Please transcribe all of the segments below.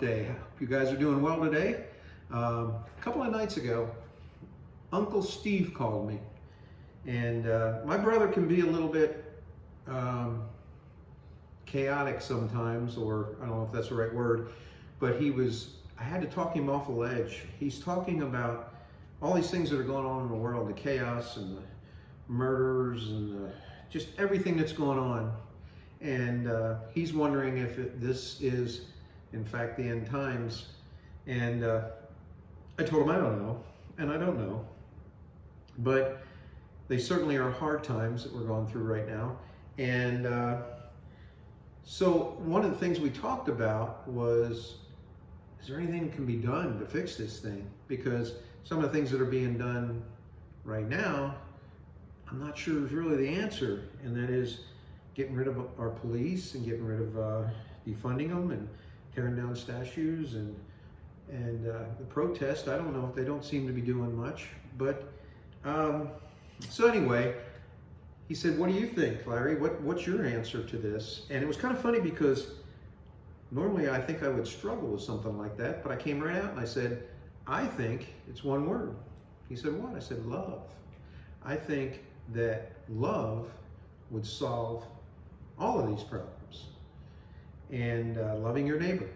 Day. Hope you guys are doing well today. A couple of nights ago, Uncle Steve called me. And my brother can be a little bit chaotic sometimes, or I don't know if that's the right word, but I had to talk him off a ledge. He's talking about all these things that are going on in the world, the chaos and the murders and just everything that's going on. And he's wondering if this is, in fact, the end times. And I told him I don't know, and I don't know. But they certainly are hard times that we're going through right now. And so one of the things we talked about was, is there anything that can be done to fix this thing? Because some of the things that are being done right now, I'm not sure is really the answer. And that is getting rid of our police and getting rid of defunding them and tearing down statues and the protest. I don't know. They don't seem to be doing much. But so anyway, he said, what do you think, Larry? What's your answer to this? And it was kind of funny because normally I think I would struggle with something like that, but I came right out and I said, I think it's one word. He said, what? I said, love. I think that love would solve all of these problems. And loving your neighbor.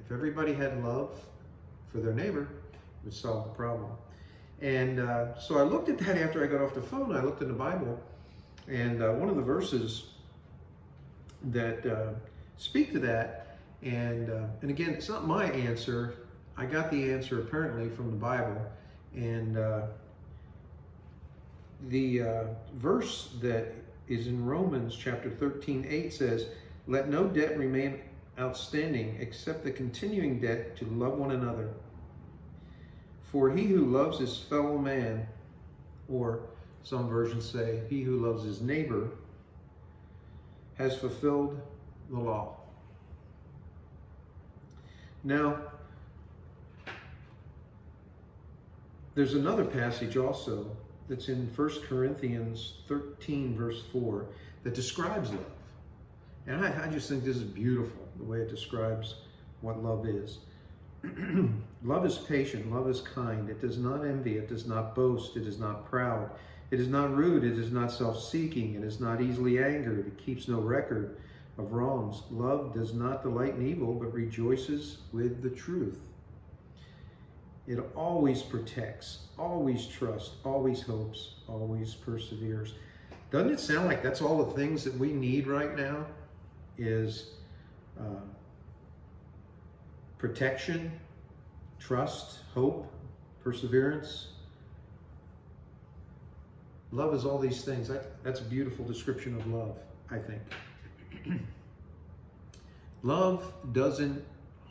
If everybody had love for their neighbor, it would solve the problem. And so I looked at that after I got off the phone. I looked in the Bible, and one of the verses that speak to that, and again, it's not my answer. I got the answer apparently from the Bible, and the verse that is in Romans chapter 13:8 says, "Let no debt remain outstanding except the continuing debt to love one another. For he who loves his fellow man," or some versions say, he who loves his neighbor, "has fulfilled the law." Now, there's another passage also that's in 1 Corinthians 13, verse 4, that describes love. And I just think this is beautiful, the way it describes what love is. Love is patient, love is kind. It does not envy, it does not boast, it is not proud. It is not rude, it is not self-seeking, it is not easily angered, it keeps no record of wrongs. Love does not delight in evil, but rejoices with the truth. It always protects, always trusts, always hopes, always perseveres. Doesn't it sound like that's all the things that we need right now? Is protection, trust, hope, perseverance. Love is all these things. That's a beautiful description of love, I think. Love doesn't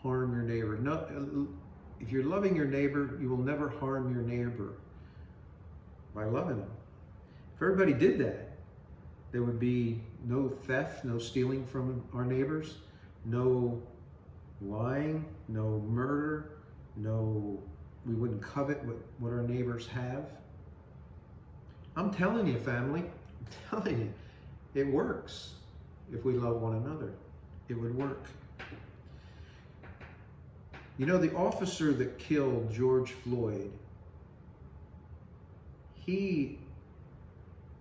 harm your neighbor. No, if you're loving your neighbor, you will never harm your neighbor by loving them. If everybody did that, there would be no theft, no stealing from our neighbors, no lying, no murder, we wouldn't covet what our neighbors have. I'm telling you, family, I'm telling you, it works if we love one another. It would work. You know, the officer that killed George Floyd, he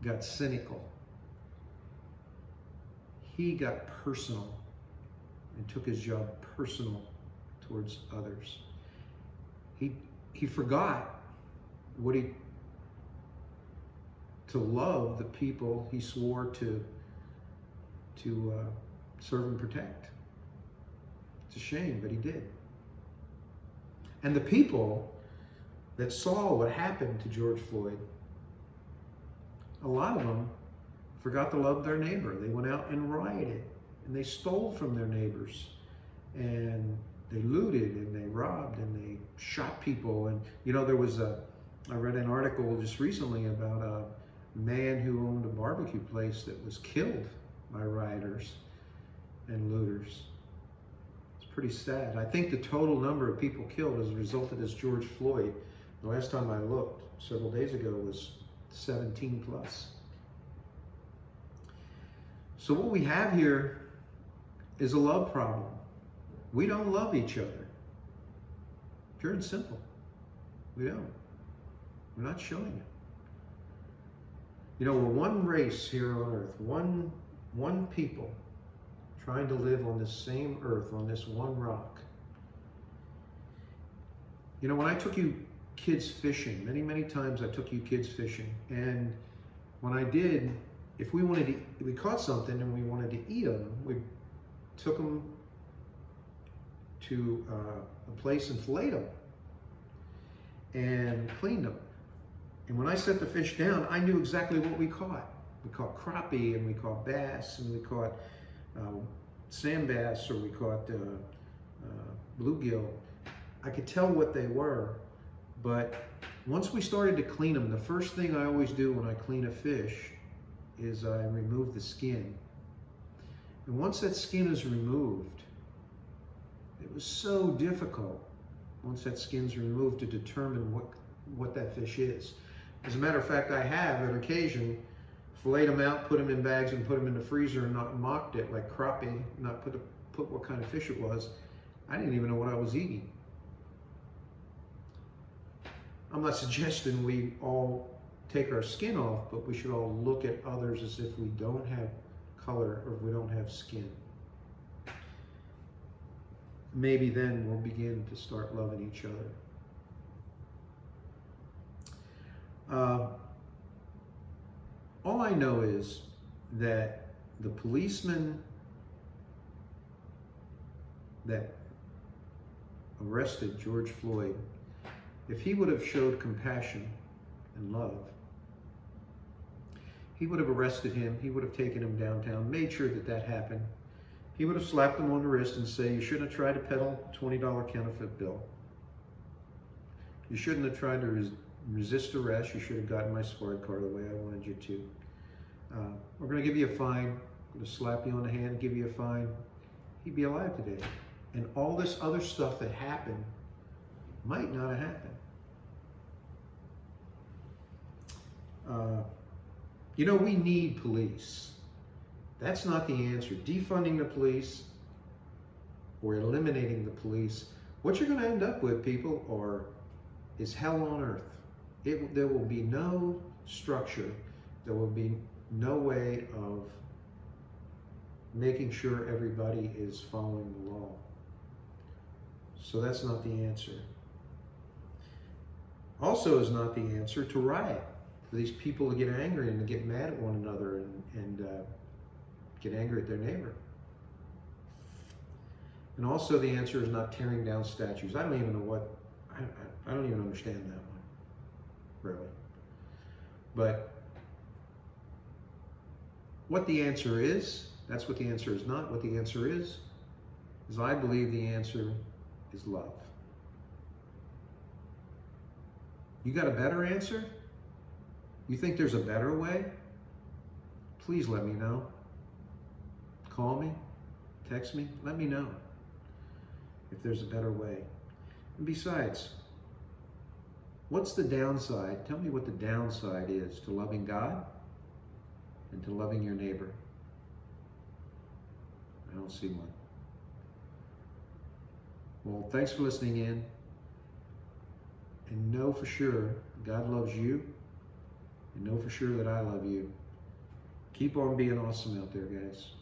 got cynical. He got personal and took his job personal towards others. He forgot to love the people he swore to serve and protect. It's a shame, but he did. And the people that saw what happened to George Floyd, a lot of them forgot to love their neighbor. They went out and rioted, and they stole from their neighbors, and they looted, and they robbed, and they shot people. And you know, I read an article just recently about a man who owned a barbecue place that was killed by rioters and looters. It's pretty sad. I think the total number of people killed as a result of this George Floyd, the last time I looked several days ago, was 17 plus. So what we have here is a love problem. We don't love each other. Pure and simple. We don't. We're not showing it. You know, we're one race here on earth, one people trying to live on this same earth, on this one rock. You know, when I took you kids fishing, many times I took you kids fishing, and when I did, if we caught something and we wanted to eat them, we took them to a place and filleted them and cleaned them. And when I set the fish down, I knew exactly what we caught. We caught crappie, and we caught bass, and we caught sand bass, or we caught bluegill. I could tell what they were, but once we started to clean them, the first thing I always do when I clean a fish is I remove the skin. And once that skin is removed, it was so difficult, once that skin's removed, to determine what that fish is. As a matter of fact, I have, on occasion, filleted them out, put them in bags, and put them in the freezer, and not mocked it like crappie, not put what kind of fish it was. I didn't even know what I was eating. I'm not suggesting we all take our skin off, but we should all look at others as if we don't have color or we don't have skin. Maybe then we'll begin to start loving each other. All I know is that the policeman that arrested George Floyd, if he would have showed compassion and love, he would have arrested him, he would have taken him downtown, made sure that happened. He would have slapped him on the wrist and say, you shouldn't have tried to peddle a $20 counterfeit bill. You shouldn't have tried to resist arrest. You should have gotten my squad car the way I wanted you to. We're going to give you a fine. I'm going to slap you on the hand, give you a fine. He'd be alive today. And all this other stuff that happened might not have happened. You know, we need police. That's not the answer. Defunding the police or eliminating the police, what you're going to end up with, people, is hell on earth. There will be no structure. There will be no way of making sure everybody is following the law. So that's not the answer. Also is not the answer to riot. For these people to get angry and to get mad at one another and get angry at their neighbor. And also the answer is not tearing down statues. I don't even know I don't even understand that one, really. But what the answer is, that's what the answer is not. What the answer is I believe the answer is love. You got a better answer? You think there's a better way? Please let me know. Call me, text me, let me know if there's a better way. And besides, what's the downside? Tell me what the downside is to loving God and to loving your neighbor. I don't see one. Well, thanks for listening in. And know for sure God loves you. And know for sure that I love you. Keep on being awesome out there, guys.